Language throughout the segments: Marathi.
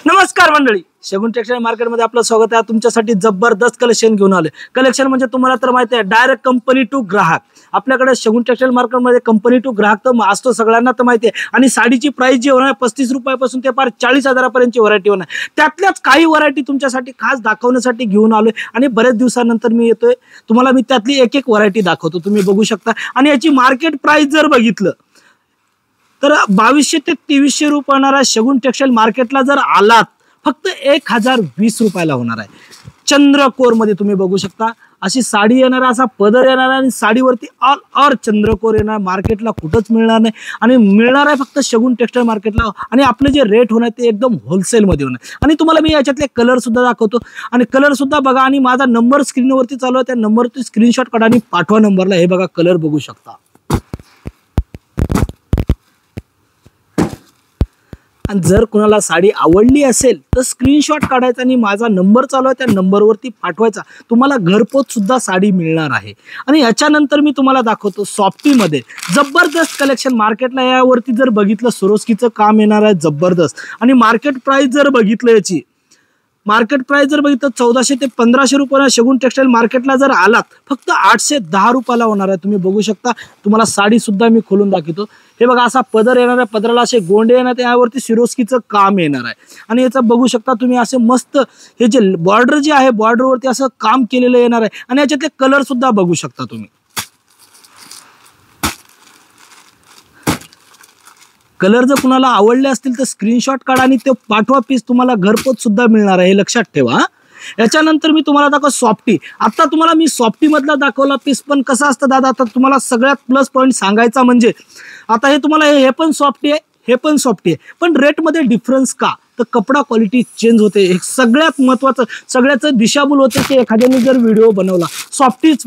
नमस्कार मंडळी, शगुन टेक्सटाईल मार्केटमध्ये आपलं स्वागत आहे। तुमच्यासाठी जबरदस्त कलेक्शन घेऊन आले। कलेक्शन म्हणजे तुम्हाला तर माहिती आहे, डायरेक्ट कंपनी टू ग्राहक। आपल्याकडे शगुन टेक्सटाईल मार्केटमध्ये कंपनी टू ग्राहक तर असतो, सगळ्यांना तर माहिती आहे। आणि साडीची प्राइस जी होणार 35 रुपयापासून ते पार 40,000 पर्यंतची व्हरायटी होणार। त्यातल्याच काही व्हरायटी तुमच्यासाठी खास दाखवण्यासाठी घेऊन आलोय आणि बरेच दिवसानंतर मी येतोय। तुम्हाला मी त्यातली एक एक व्हरायटी दाखवतो, तुम्ही बघू शकता। आणि याची मार्केट प्राइस जर बघितलं तर 2200 ते 2300 रुपये होणार आहे। शगुन टेक्सटाईल मार्केटला जर आलात फक्त 1020 रुपयाला होणार आहे। चंद्रकोर मध्ये तुम्ही बघू शकता अशी साडी येणार, असा पदर येणार आणि साडीवरती ऑल ओव्हर चंद्रकोर येणार। मार्केटला कुठंच मिळणार नाही आणि मिळणार आहे फक्त शगुन टेक्सटाईल मार्केटला। आणि आपले जे रेट होणार ते एकदम होलसेल मध्ये होणार। आणि तुम्हाला मी याच्यातले कलर सुद्धा दाखवतो आणि कलर सुद्धा बघा। आणि माझा नंबर स्क्रीनवरती चालू आहे, त्या नंबरवरती स्क्रीनशॉट काढा आणि पाठवा नंबरला। हे बघा कलर बघू शकता। आणि जर कुणाला साडी आवडली असेल तर स्क्रीनशॉट काढायचा आणि माझा नंबर चालू आहे त्या नंबरवरती पाठवायचा। तुम्हाला घरपोच सुद्धा साडी मिळणार आहे। आणि याच्यानंतर मी तुम्हाला दाखवतो सॉफ्टी मध्ये जबरदस्त कलेक्शन मार्केटला। यावरती जर बघितलं सोरोस्कीचं काम येणार आहे जबरदस्त। आणि मार्केट प्राइस जर बघितलं याची मार्केट प्राइस जर बघितलं 1400 ते 1500 रुपयाला शगुन टेक्सटाईल मार्केटला जर आलात फक्त 810 रुपयाला होणार आहे। तुम्ही बघू शकता। तुम्हाला साडी सुद्धा मी खोलून दाखवतो। हे बघा असा पदर येणार आहे, पदराला असे गोंडे येणार, त्यावरती सिरोस्कीचं काम येणार आहे। आणि याचं बघू शकता तुम्ही असे मस्त हे जे बॉर्डर जे आहे बॉर्डरवरती असं काम केलेलं येणार आहे। आणि याच्यातले कलर सुद्धा बघू शकता तुम्ही। कलर जर कुणाला आवडले असतील तर स्क्रीनशॉट काढा आणि ते पाठवा। पीस तुम्हाला घरपोच सुद्धा मिळणार आहे, हे लक्षात ठेवा। याच्यानंतर मी तुम्हाला दाखव सॉफ्टी। आता तुम्हाला मी सॉफ्टी मधला दाखवला पीस, पण कसं असतं दादा, आता तुम्हाला सगळ्यात प्लस पॉईंट सांगायचा म्हणजे आता हे तुम्हाला हे पण सॉफ्टी आहे, हे पण सॉफ्टी आहे, पण रेट मध्ये डिफरन्स का तर कपडा क्वालिटी चेंज होते। हे सगळ्यात महत्वाचं, सगळ्याचं दिशाभूल होते की एखाद्याने जर व्हिडिओ बनवला सॉफ्टीच,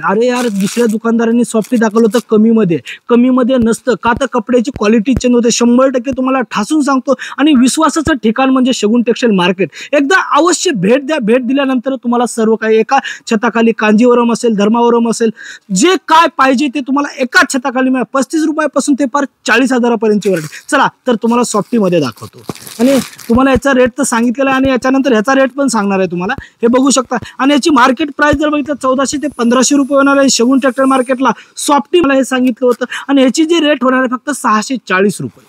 अरे यार दुसऱ्या दुकानदारांनी सॉफ्टी दाखवलं तर कमी मध्ये नसतं का, तर कपड्याची क्वालिटी चेंज होते। 100% तुम्हाला ठासून सांगतो। आणि विश्वासाचं ठिकाण म्हणजे शगुन टेक्सटाईल मार्केट। एकदा अवश्य भेट द्या। भेट दिल्यानंतर तुम्हाला सर्व काही एका छताखाली, कांजीवरम असेल, धर्मावरम असेल, जे काय पाहिजे ते तुम्हाला एकाच छताखाली मिळेल। 35 रुपयापासून ते पार 40,000 पर्यंतची व्हरायटी। चला तर तुम्हाला सॉफ्टी मध्ये दाखवतो। आणि तुम्हाला याचा रेट तर सांगितलेला आहे आणि याच्यानंतर ह्याचा रेट पण सांगणार आहे तुम्हाला, हे बघू शकता। आणि याची मार्केट प्राइस जर बघितलं 1400 ते 1500 रुपये होणार आहे शगुन टेक्सटाईल मार्केटला। सॉफ्टी मला हे सांगितलं होतं। आणि ह्याची जी रेट होणार आहे फक्त 640 रुपये,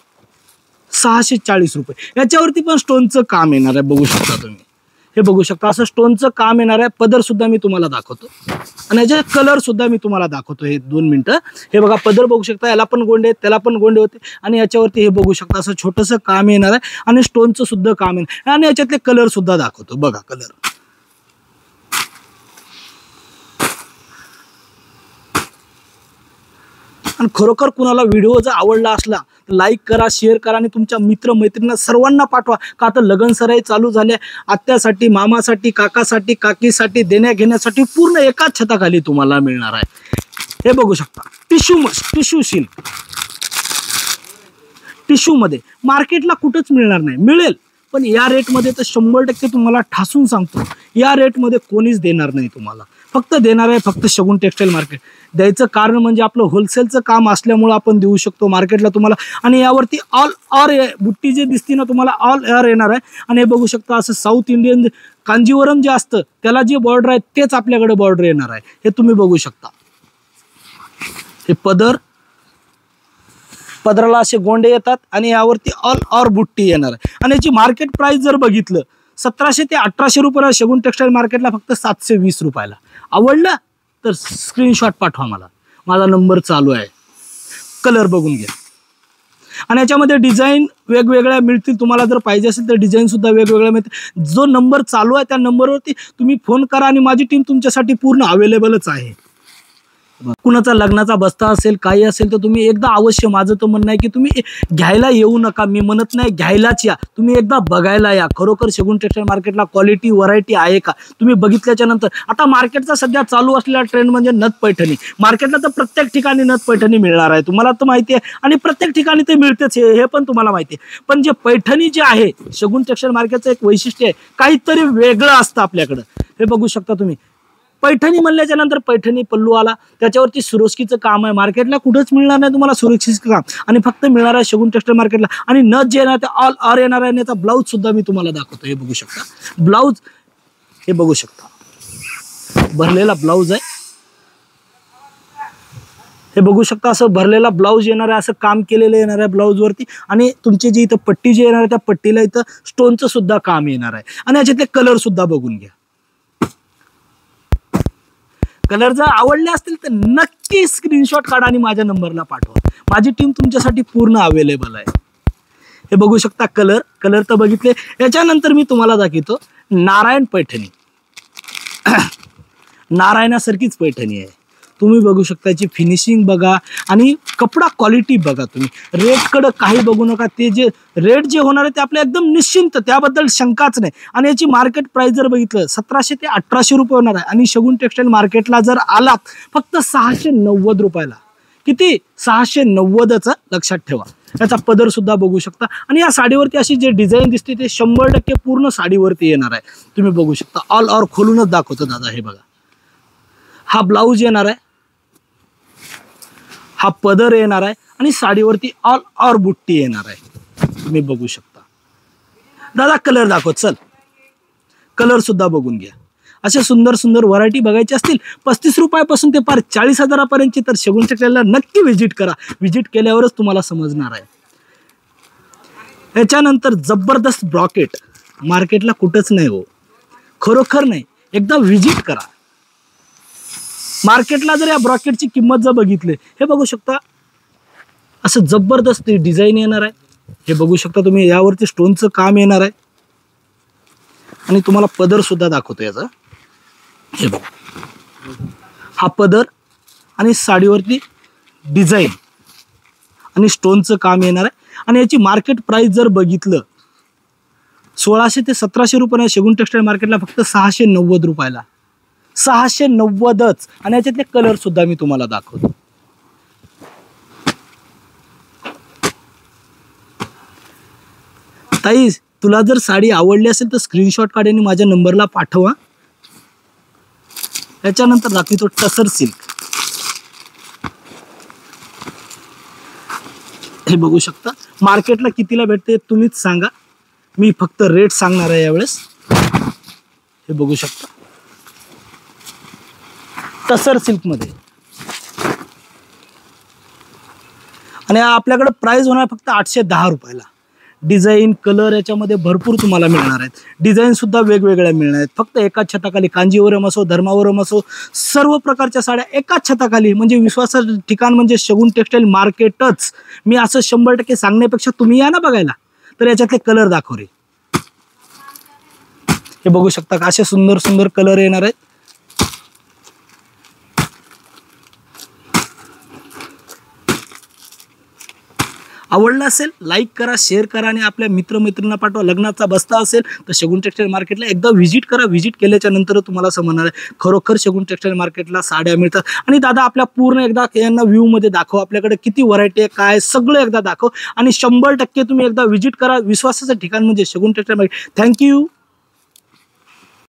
640 रुपये। याच्यावरती पण स्टोनचं काम येणार आहे, बघू शकता तुम्ही। हे बघू शकता असं स्टोनचं काम येणार आहे। पदर सुद्धा मी तुम्हाला दाखवतो आणि याचे कलर सुद्धा मी तुम्हाला दाखवतो। हे 2 मिनिटं। हे बघा पदर बघू शकता, याला पण गोंडे, त्याला पण गोंडे होते। आणि याच्यावरती हे बघू शकता असं छोटंसं काम येणार आहे आणि स्टोनचं सुद्धा काम येणार। आणि याच्यातले कलर सुद्धा दाखवतो, बघा कलर। आणि खरोखर कुणाला व्हिडिओ जर आवडला असला तर लाईक करा, शेअर करा आणि तुमच्या मित्र मैत्रिणींना सर्वांना पाठवा। का तर लगन सराई चालू झाल्या, आत्यासाठी, मामासाठी, काकासाठी, काकीसाठी, देण्या घेण्यासाठी पूर्ण एकाच छताखाली तुम्हाला मिळणार आहे। हे बघू शकता टिश्यू सिल्क, टिश्यू मध्ये मार्केटला कुठंच मिळणार नाही, मिळेल पण या रेट मध्ये तर 100% तुम्हाला ठासून सांगतो या रेट मध्ये कोणीच देणार नाही तुम्हाला। फक्त देणार आहे फक्त शगुन टेक्सटाईल मार्केट। द्यायचं कारण म्हणजे आपलं होलसेलचं काम असल्यामुळे आपण देऊ शकतो मार्केटला तुम्हाला। आणि यावरती ऑल ओव्हर बुट्टी जे दिसते ना तुम्हाला ऑल ओव्हर येणार आहे। आणि हे बघू शकता असं साऊथ इंडियन कांजीवरम जे असतं त्याला जे बॉर्डर आहे तेच आपल्याकडे बॉर्डर येणार आहे, हे तुम्ही बघू शकता। हे पदराला असे गोंडे येतात आणि यावरती ऑल ओव्हर बुट्टी येणार आहे। आणि याची मार्केट प्राइस जर बघितलं 1700 ते 1800 रुपयाला शगुन टेक्सटाईल मार्केटला फक्त 720 रुपयाला। आवडलं तर स्क्रीनशॉट पाठवा मला, माझा नंबर चालू आहे। कलर बघून घ्या। आणि याच्यामध्ये डिझाईन वेगवेगळ्या मिळतील, तुम्हाला जर पाहिजे असेल तर डिझाईन सुद्धा वेगवेगळ्या मिळतील। जो नंबर चालू आहे त्या नंबरवरती तुम्ही फोन करा आणि माझी टीम तुमच्यासाठी पूर्ण अवेलेबलच आहे। कुणाचा लग्नाचा बस्ता असेल, काही असेल तर तुम्ही एकदा अवश्य, माझं तर म्हणणं आहे की तुम्ही घ्यायला येऊ नका, मी म्हणत नाही घ्यायलाच या, तुम्ही एकदा बघायला या। खरोखर शगुन टेक्सटाईल मार्केटला क्वालिटी व्हरायटी आहे का तुम्ही बघितल्याच्या नंतर। आता मार्केटचा सध्या चालू असलेला ट्रेंड म्हणजे नथ पैठणी। मार्केटला तर प्रत्येक ठिकाणी नथ पैठणी मिळणार आहे, तुम्हाला तर माहिती आहे। आणि प्रत्येक ठिकाणी ते मिळतेच, हे पण तुम्हाला माहिती आहे। पण जे पैठणी जे आहे शगुन टेक्सटाईल मार्केटचं एक वैशिष्ट्य आहे, काहीतरी वेगळं असतं आपल्याकडं। हे बघू शकता तुम्ही, पैठणी म्हणल्याच्या नंतर पैठणी पल्लू आला, त्याच्यावरती सुरोस्कीचं काम आहे. मार्केटला कुठंच मिळणार नाही तुम्हाला सुरोस्कीचं काम, आणि फक्त मिळणार आहे शगुन टेक्सटाईल मार्केटला. आणि नथ जे येणार ते ऑल ऑर येणार आहे. आणि याचा ब्लाऊज सुद्धा मी तुम्हाला दाखवतो. हे बघू शकता ब्लाऊज, हे बघू शकता भरलेला ब्लाऊज आहे. हे बघू शकता असं भरलेला ब्लाऊज येणार आहे, असं काम केलेलं येणार आहे ब्लाऊज वरती. आणि तुमची जी इथं पट्टी जी येणार आहे त्या पट्टीला इथं स्टोनचं सुद्धा काम येणार आहे. आणि याच्यातले कलर सुद्धा बघून घ्या. कलर जर आवडले असतील तर नक्की स्क्रीनशॉट काढा आणि माझ्या नंबरला पाठवा. माझी टीम तुमच्यासाठी पूर्ण अवेलेबल आहे. हे बघू शकता कलर तर बघितले. याच्यानंतर मी तुम्हाला दाखवतो नारायण पैठणी. नारायणासारखीच पैठणी आहे. तुम्ही बघू शकता याची फिनिशिंग बघा आणि कपडा क्वालिटी बघा. तुम्ही रेटकडे काही बघू नका. ते जे रेट जे होणार आहे ते आपल्या एकदम निश्चिंत, त्याबद्दल शंकाच नाही. आणि याची मार्केट प्राइस जर बघितलं 1700 ते 1800 रुपये होणार आहे. आणि शगुन टेक्सटाईल मार्केटला जर आलात फक्त 690 रुपयाला. किती? 690च लक्षात ठेवा. याचा पदर सुद्धा बघू शकता. आणि या साडीवरती अशी जे डिझाईन दिसते ते 100% पूर्ण साडीवरती येणार आहे. तुम्ही बघू शकता. ऑल ओव्हर खोलूनच दाखवतो दादा. हे बघा, हा ब्लाऊज येणार आहे, हा पदर येणार आहे, आणि साडीवरती ऑल ओव्हर बुट्टी येणार आहे. तुम्ही बघू शकता. दादा कलर दाखव. चल कलर सुद्धा बघून घ्या. अशा सुंदर सुंदर व्हरायटी बघायची असतील 35 रुपयापासून ते पार 40,000 पर्यंतची, तर शगुन टेक्सटाईलला नक्की व्हिजिट करा. व्हिजिट केल्यावरच तुम्हाला समजणार आहे. याच्यानंतर जबरदस्त ब्रॉकेट मार्केटला कुठंच नाही हो, खरोखर नाही. एकदा व्हिजिट करा मार्केटला. जर या ब्रॉकेटची किंमत जर बघितली, हे बघू शकता असं जबरदस्त डिझाईन येणार आहे. हे बघू शकता तुम्ही, यावरती स्टोनचं काम येणार आहे. आणि तुम्हाला पदर सुद्धा दाखवतो याचा. हे बघा, हा पदर आणि साडीवरती डिझाईन आणि स्टोनचं काम येणार आहे. आणि याची मार्केट प्राइस जर बघितलं 1600 ते 1700 रुपये. शगुन टेक्सटाईल मार्केटला फक्त 690 रुपयाला. 690च. आणि याच्यातले कलर सुद्धा मी तुम्हाला दाखवतो. ताई तुला जर साडी आवडली असेल तर स्क्रीनशॉट काढ आणि माझ्या नंबरला पाठवा. याच्यानंतर दाखवतो टसर सिल्क. हे बघू शकता. मार्केटला कितीला भेटते तुम्हीच सांगा, मी फक्त रेट सांगणार आहे यावेळेस. हे बघू शकता टसर सिल्क मध्ये. आणि आपल्याकडे प्राइस होणार फक्त 810 रुपयाला. डिझाईन कलर याच्यामध्ये भरपूर तुम्हाला मिळणार आहेत. डिझाईन सुद्धा वेगवेगळ्या मिळणार आहेत. फक्त एकाच छताखाली, कांजीवरम असो, धर्मावरम असो, सर्व प्रकारच्या साड्या एकाच छताखाली. म्हणजे विश्वासाचं ठिकाण म्हणजे शगुन टेक्सटाईल मार्केटच. मी असं 100% सांगण्यापेक्षा तुम्ही या ना बघायला. तर याच्यातले कलर दाखव रे. हे बघू शकता का असे सुंदर सुंदर कलर येणार आहेत. आवडलं असेल लाईक करा, शेअर करा आणि आपल्या मित्रमैत्रिणींना पाठवा. लग्नाचा बस्ता असेल तर शगुन टेक्सटाईल मार्केटला एकदा व्हिजिट करा. व्हिजिट केल्याच्या नंतर तुम्हाला समजणार आहे खरोखर शगुन टेक्सटाईल मार्केटला साड्या मिळतात. आणि दादा आपल्या पूर्ण एकदा यांना व्ह्यू मध्ये दाखव, आपल्याकडे किती व्हरायटी आहे काय सगळं एकदा दाखव. आणि 100% तुम्ही एकदा व्हिजिट करा. विश्वासाचं ठिकाण म्हणजे शगुन टेक्सटाईल मार्केट. थँक्यू.